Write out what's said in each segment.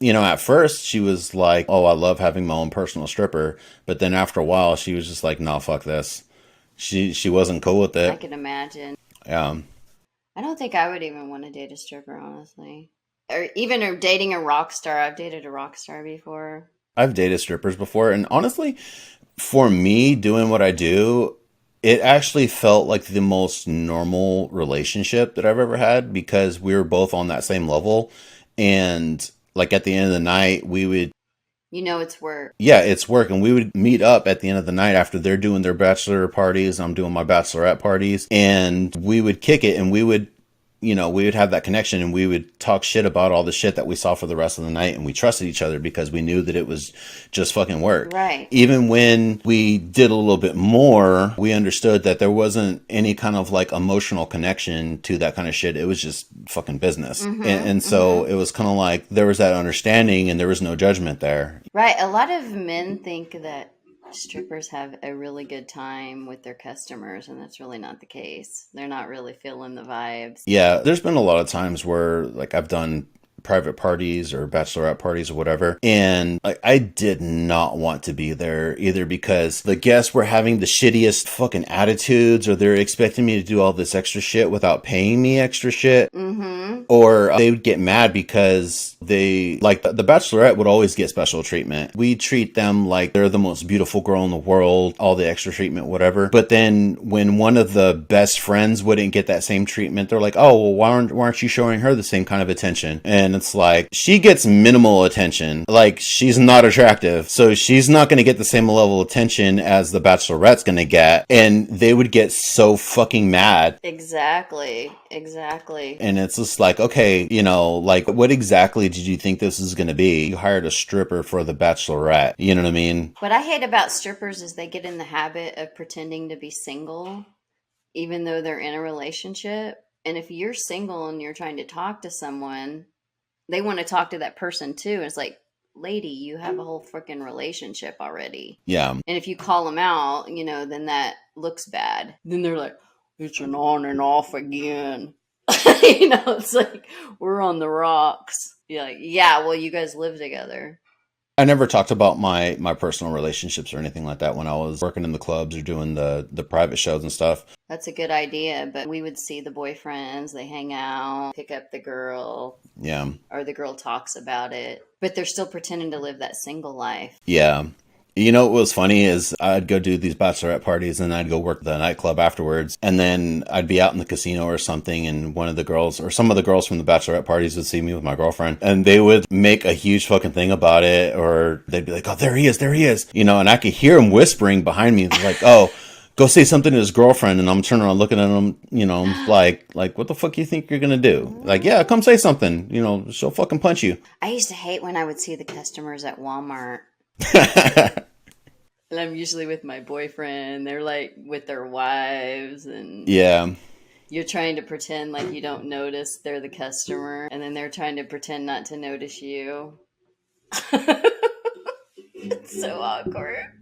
at first she was like, oh, I love having my own personal stripper. But then after a while, she was just like, no, fuck this. She wasn't cool with I it. can imagine. Yeah. I don't think I would even want to date a stripper, honestly. Or even dating a rock star. I've dated a rock star before. I've dated strippers before. And honestly, for me doing what I do, it actually felt like the most normal relationship that I've ever had because we were both on that same level. And like at the end of the night, we would, It's work. yeah, it's work. And we would meet up at the end of the night after they're doing their bachelor parties. I'm doing my bachelorette parties. And we would kick it and we would have that connection and we would talk shit about all the shit that we saw for the rest of the night. And we trusted each other because we knew that it was just fucking work. Right. Even when we did a little bit more, we understood that there wasn't any kind of like emotional connection to that kind of shit. It was just fucking business. And so it was kind of like there was that understanding and there was no judgment there. Right. A lot of men think that strippers have a really good time with their customers, and that's really not the case. They're not really feeling the vibes. Yeah, there's been a lot of times where like I've done private parties or bachelorette parties or whatever. And like, I did not want to be there either because the guests were having the shittiest fucking attitudes or they're expecting me to do all this extra shit without paying me extra shit. Or they would get mad because they, like, the bachelorette would always get special treatment. We treat them like they're the most beautiful girl in the world, all the extra treatment, whatever. But then when one of the best friends wouldn't get that same treatment, they're like, oh, well, why aren't you showing her the same kind of attention? And it's like, she gets minimal attention. Like, she's not attractive. So she's not going to get the same level of attention as the bachelorette's going to get. And they would get so fucking mad. Exactly. And it's just like, okay, like, what exactly did you think this is going to be? You hired a stripper for the bachelorette. You know what I mean? What I hate about strippers is they get in the habit of pretending to be single, even though they're in a relationship. And if you're single and you're trying to talk to someone, they want to talk to that person too. And it's like, lady, you have a whole freaking relationship already. Yeah. And if you call them out, then that looks bad. Then they're like, it's an on and off again. It's like, we're on the rocks. You're like, yeah, well, you guys live together. I never talked about my personal relationships or anything like that when I was working in the clubs or doing the private shows and stuff. That's a good idea, but we would see the boyfriends, they hang out, pick up the girl. Yeah. Or the girl talks about it, but they're still pretending to live that single life. Yeah. What was funny is I'd go do these bachelorette parties and I'd go work the nightclub afterwards. And then I'd be out in the casino or something and one of the girls or some of the girls from the bachelorette parties would see me with my girlfriend and they would make a huge fucking thing about it or they'd be like, oh, there he is. And I could hear him whispering behind me like, oh, go say something to his girlfriend. And I'm turning around looking at him, like, what the fuck you think you're going to do? Like, yeah, come say something, she'll fucking punch you. I used to hate when I would see the customers at Walmart. And I'm usually with my boyfriend. They're like with their wives and yeah. You're trying to pretend like you don't notice they're the customer and then they're trying to pretend not to notice you. It's so awkward.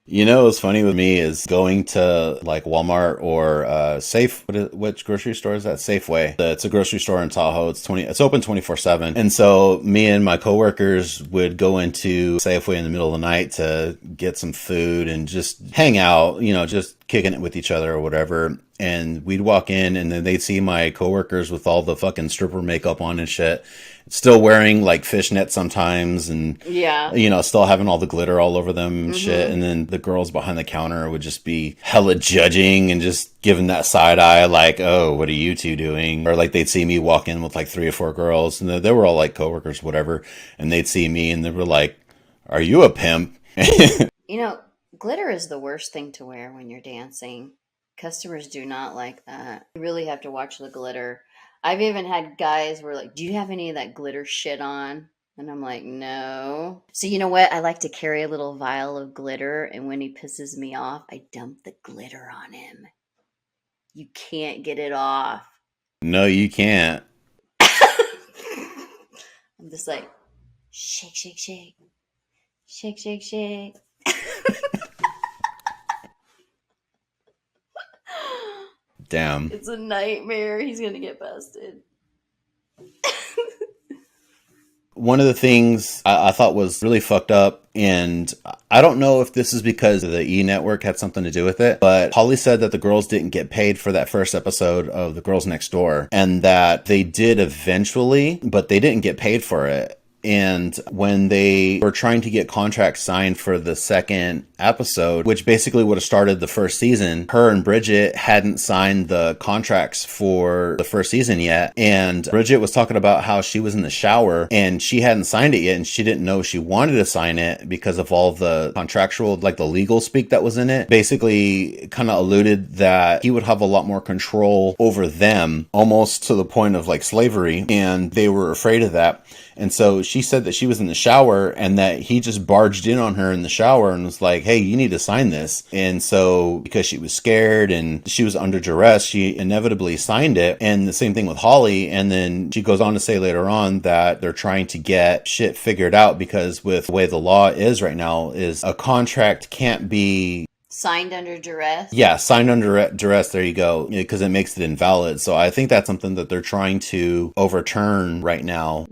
What's funny with me is going to like Walmart or Safe. Which grocery store is that? Safeway. It's a grocery store in Tahoe. It's open 24/7. And so me and my coworkers would go into Safeway in the middle of the night to get some food and just hang out, just kicking it with each other or whatever. And we'd walk in and then they'd see my coworkers with all the fucking stripper makeup on and shit. Still wearing like fishnets sometimes and, yeah, still having all the glitter all over them and shit. And then the girls behind the counter would just be hella judging and just giving that side eye like, oh, what are you two doing? Or like they'd see me walk in with like 3 or 4 girls and they were all like coworkers, whatever. And they'd see me and they were like, are you a pimp? Glitter is the worst thing to wear when you're dancing. Customers do not like that. You really have to watch the glitter. I've even had guys who are like, do you have any of that glitter shit on? And I'm like, no. So you know what? I like to carry a little vial of glitter. And when he pisses me off, I dump the glitter on him. You can't get it off. No, you can't. I'm just like, shake, shake, shake. Shake, shake, shake. Damn. It's a nightmare. He's going to get busted. one of the things I thought was really fucked up, and I don't know if this is because the E! Network had something to do with it, but Holly said that the girls didn't get paid for that first episode of The Girls Next Door, and that they did eventually, but they didn't get paid for it. And when they were trying to get contracts signed for the second episode, which basically would have started the first season, her and Bridget hadn't signed the contracts for the first season yet. And Bridget was talking about how she was in the shower and she hadn't signed it yet, and she didn't know she wanted to sign it because of all the contractual, like the legal speak that was in it. Basically kind of alluded that he would have a lot more control over them, almost to the point of like slavery, and they were afraid of that. And so she said that she was in the shower and that he just barged in on her in the shower and was like, hey, you need to sign this. And so because she was scared and she was under duress, she inevitably signed it. And the same thing with Holly. And then she goes on to say later on that they're trying to get shit figured out, because with the way the law is right now, is a contract can't be signed under duress. Yeah, signed under duress. There you go. Because it makes it invalid. So I think that's something that they're trying to overturn right now.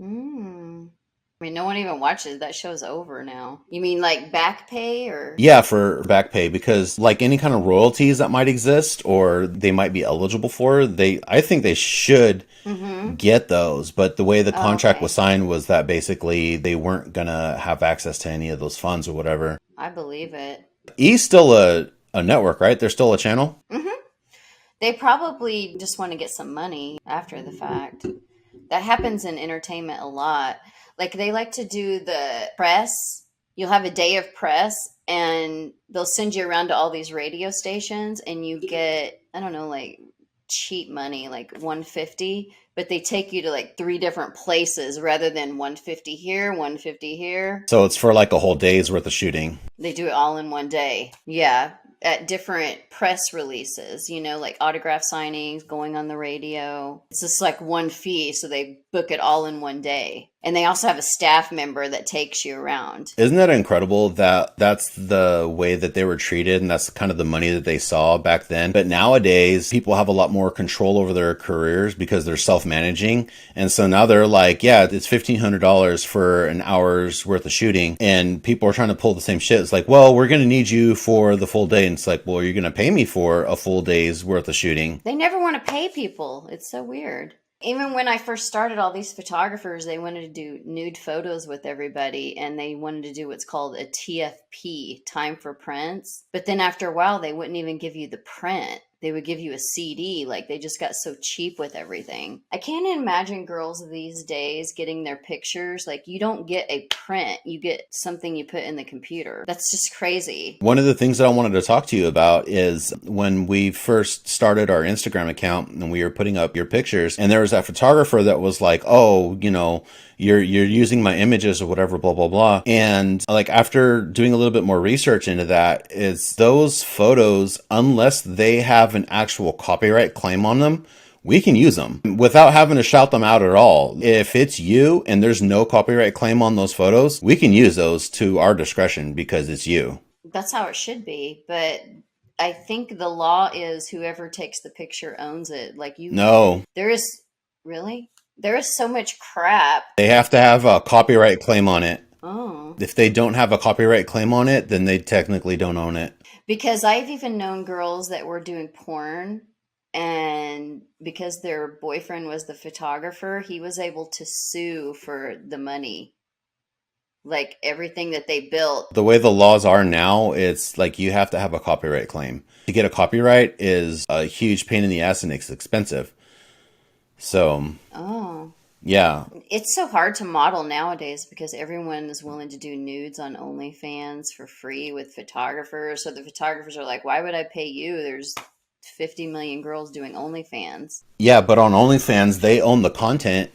I mean, no one even watches. That show's over now. You mean like back pay or? Yeah, for back pay, because like any kind of royalties that might exist or they might be eligible for, I think they should get those. But the way the contract was signed was that basically they weren't going to have access to any of those funds or whatever. I believe it. E's still a network, right? They're still a channel? They probably just want to get some money after the fact. That happens in entertainment a lot. Like they like to do the press. You'll have a day of press and they'll send you around to all these radio stations and you get, I don't know, like cheap money, like $150, but they take you to like 3 different places rather than $150 here, $150 here. So it's for like a whole day's worth of shooting. They do it all in one day. Yeah. At different press releases, you know, like autograph signings, going on the radio. It's just like one fee, so they book it all in one day. And they also have a staff member that takes you around. Isn't that incredible that that's the way that they were treated and that's kind of the money that they saw back then? But nowadays, people have a lot more control over their careers because they're self-managing. And so now they're like, yeah, it's $1,500 for an hour's worth of shooting. And people are trying to pull the same shit. It's like, well, we're going to need you for the full day. And it's like, well, you're going to pay me for a full day's worth of shooting. They never want to pay people. It's so weird. Even when I first started, all these photographers, they wanted to do nude photos with everybody, and they wanted to do what's called a TFP, time for prints. But then after a while, they wouldn't even give you the print. They would give you a CD. Like, they just got so cheap with everything. I can't imagine girls these days getting their pictures. Like, you don't get a print. You get something you put in the computer. That's just crazy. One of the things that I wanted to talk to you about is when we first started our Instagram account and we were putting up your pictures, and there was that photographer that was like, oh, you know, you're using my images or whatever, blah, blah, blah. And like after doing a little bit more research into that, is those photos, unless they have an actual copyright claim on them, we can use them without having to shout them out at all. If it's you and there's no copyright claim on those photos, we can use those to our discretion because it's you. That's how it should be. But I think the law is whoever takes the picture owns it. Like you. No. There is really? There is so much crap. They have to have a copyright claim on it. Oh. If they don't have a copyright claim on it, then they technically don't own it. Because I've even known girls that were doing porn, and because their boyfriend was the photographer, he was able to sue for the money. Like everything that they built. The way the laws are now, it's like you have to have a copyright claim. To get a copyright is a huge pain in the ass and it's expensive. So, yeah. It's so hard to model nowadays because everyone is willing to do nudes on OnlyFans for free with photographers. So the photographers are like, why would I pay you? There's 50 million girls doing OnlyFans. Yeah, but on OnlyFans, they own the content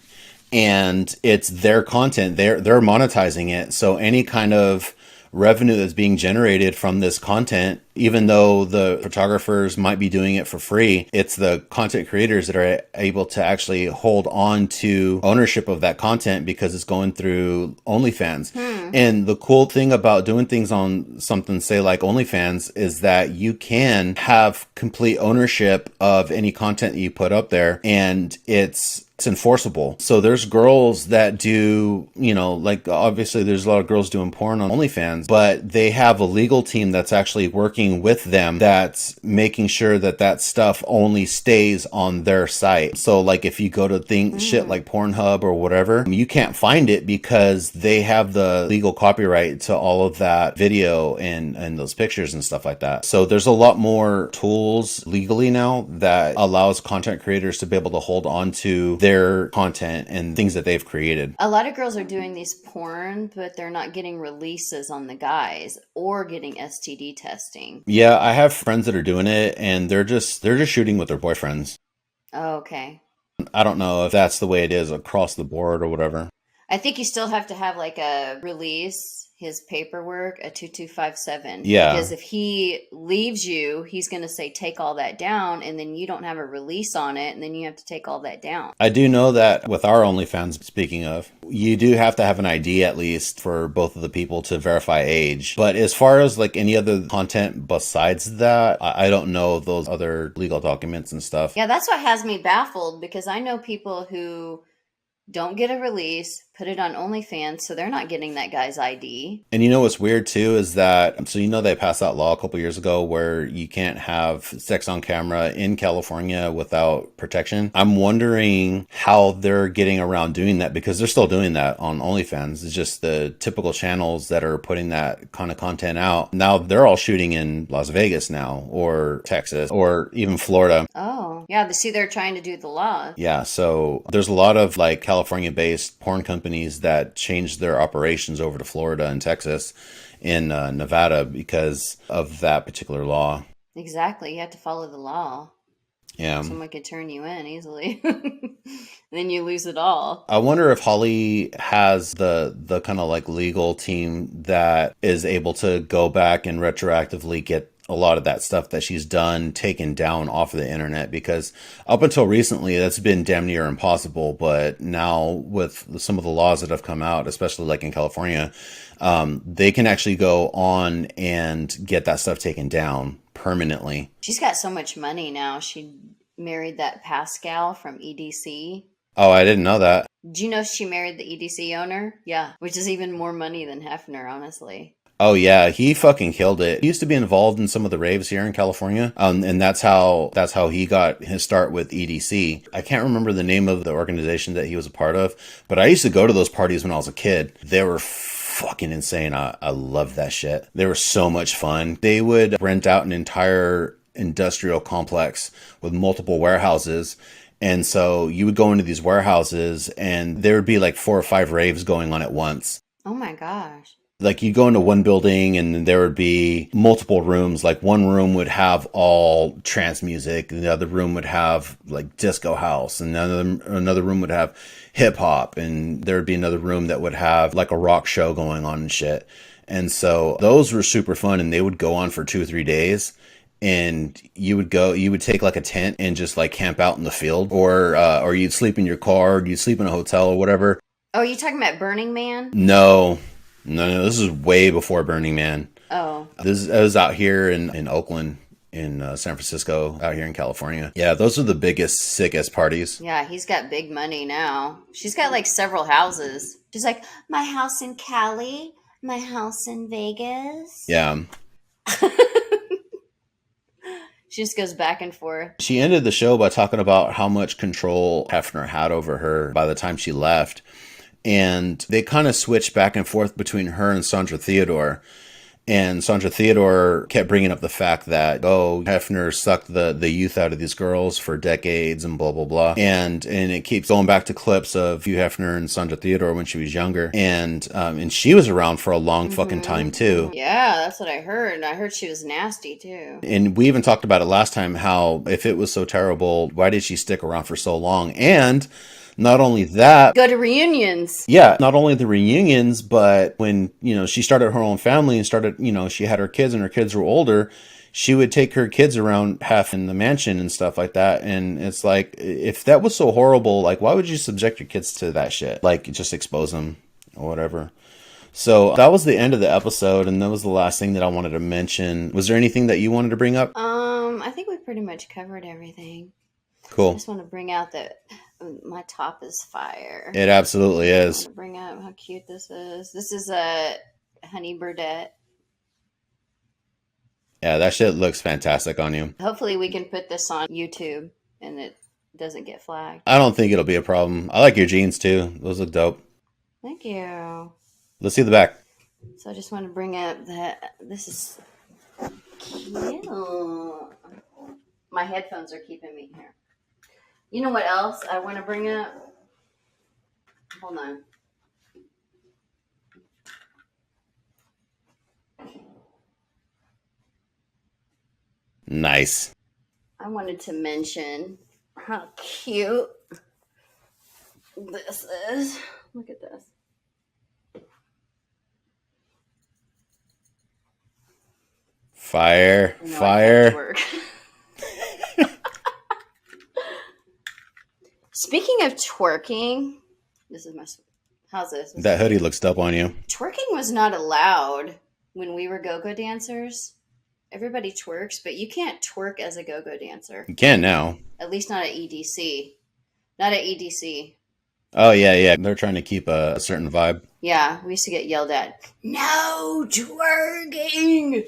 and it's their content. They're monetizing it. So any kind of revenue that's being generated from this content, even though the photographers might be doing it for free, it's the content creators that are able to actually hold on to ownership of that content because it's going through OnlyFans. And the cool thing about doing things on something, say like OnlyFans, is that you can have complete ownership of any content that you put up there, and it's it's enforceable. So there's girls that do, like obviously there's a lot of girls doing porn on OnlyFans, but they have a legal team that's actually working with them that's making sure that that stuff only stays on their site. So like if you go to shit like Pornhub or whatever, you can't find it because they have the legal copyright to all of that video and those pictures and stuff like that. So there's a lot more tools legally now that allows content creators to be able to hold on to their content and things that they've created. A lot of girls are doing these porn, but they're not getting releases on the guys or getting STD testing. Yeah, I have friends that are doing it, and they're just shooting with their boyfriends. Oh, okay. I don't know if that's the way it is across the board or whatever. I think you still have to have like a release, his paperwork, a 2257. Yeah. Because if he leaves you, he's going to say, take all that down. And then you don't have a release on it. And then you have to take all that down. I do know that with our OnlyFans, speaking of, you do have to have an ID at least for both of the people to verify age. But as far as like any other content besides that, I don't know those other legal documents and stuff. Yeah, that's what has me baffled, because I know people who don't get a release, put it on OnlyFans, so they're not getting that guy's ID. And you know what's weird too is that, so they passed that law a couple years ago where you can't have sex on camera in California without protection. I'm wondering how they're getting around doing that, because they're still doing that on OnlyFans. It's just the typical channels that are putting that kind of content out. Now they're all shooting in Las Vegas now, or Texas, or even Florida. Oh, yeah, see, they're trying to do the law. Yeah, so there's a lot of like California-based porn companies that changed their operations over to Florida and Texas and Nevada because of that particular law. Exactly. You have to follow the law. Yeah. Someone could turn you in easily. Then you lose it all. I wonder if Holly has the kind of like legal team that is able to go back and retroactively get a lot of that stuff that she's done taken down off of the internet, because up until recently that's been damn near impossible. But now with some of the laws that have come out, especially like in California, they can actually go on and get that stuff taken down permanently. She's got so much money now. She married that Pascal from EDC. Oh, I didn't know that. Do you know she married the EDC owner? Yeah, which is even more money than Hefner, honestly. Oh yeah, he fucking killed it. He used to be involved in some of the raves here in California, and that's how he got his start with EDC. I can't remember the name of the organization that he was a part of, but I used to go to those parties when I was a kid. They were fucking insane. I loved that shit. They were so much fun. They would rent out an entire industrial complex with multiple warehouses. And so you would go into these warehouses and there would be like 4 or 5 raves going on at once. Oh my gosh. Like you go into one building and there would be multiple rooms. Like one room would have all trance music, and the other room would have like disco house, and another room would have hip hop, and there would be another room that would have like a rock show going on and shit. And so those were super fun, and they would go on for 2 or 3 days. And you would take like a tent and just like camp out in the field, or you'd sleep in your car, or you'd sleep in a hotel or whatever. Oh, are you talking about Burning Man? No, this is way before Burning Man. Oh. I was out here in Oakland, in San Francisco, out here in California. Yeah, those are the biggest, sickest parties. Yeah, he's got big money now. She's got like several houses. She's like, my house in Cali, my house in Vegas. Yeah. She just goes back and forth. She ended the show by talking about how much control Hefner had over her by the time she left. And they kind of switched back and forth between her and Sandra Theodore. And Sandra Theodore kept bringing up the fact that, Hefner sucked the youth out of these girls for decades and blah, blah, blah. And it keeps going back to clips of Hugh Hefner and Sandra Theodore when she was younger. And she was around for a long fucking time too. Yeah, that's what I heard. I heard she was nasty too. And we even talked about it last time, how if it was so terrible, why did she stick around for so long? And not only that, go to reunions. Yeah, not only the reunions, but when, she started her own family and started, she had her kids and her kids were older, she would take her kids around half in the mansion and stuff like that. And it's like, if that was so horrible, like, why would you subject your kids to that shit? Like, just expose them or whatever. So that was the end of the episode, and that was the last thing that I wanted to mention. Was there anything that you wanted to bring up? I think we pretty much covered everything. Cool. I just want to bring out that My top is fire. It absolutely I is. want to bring up how cute this is. This is a honey burdette. Yeah, that shit looks fantastic on you. Hopefully, we can put this on YouTube and it doesn't get flagged. I don't think it'll be a problem. I like your jeans too. Those look dope. Thank you. Let's see the back. So I just want to bring up that this is cute. My headphones are keeping me here. You know what else I want to bring up? Hold on. Nice. I wanted to mention how cute this is. Look at this. Fire. I know Fire. Speaking of twerking, this is my. How's this? That hoodie looks dope on you. Twerking was not allowed when we were go-go dancers. Everybody twerks, but you can't twerk as a go-go dancer. You can now. At least not at EDC. Not at EDC. Oh, yeah. They're trying to keep a certain vibe. Yeah, we used to get yelled at. No twerking!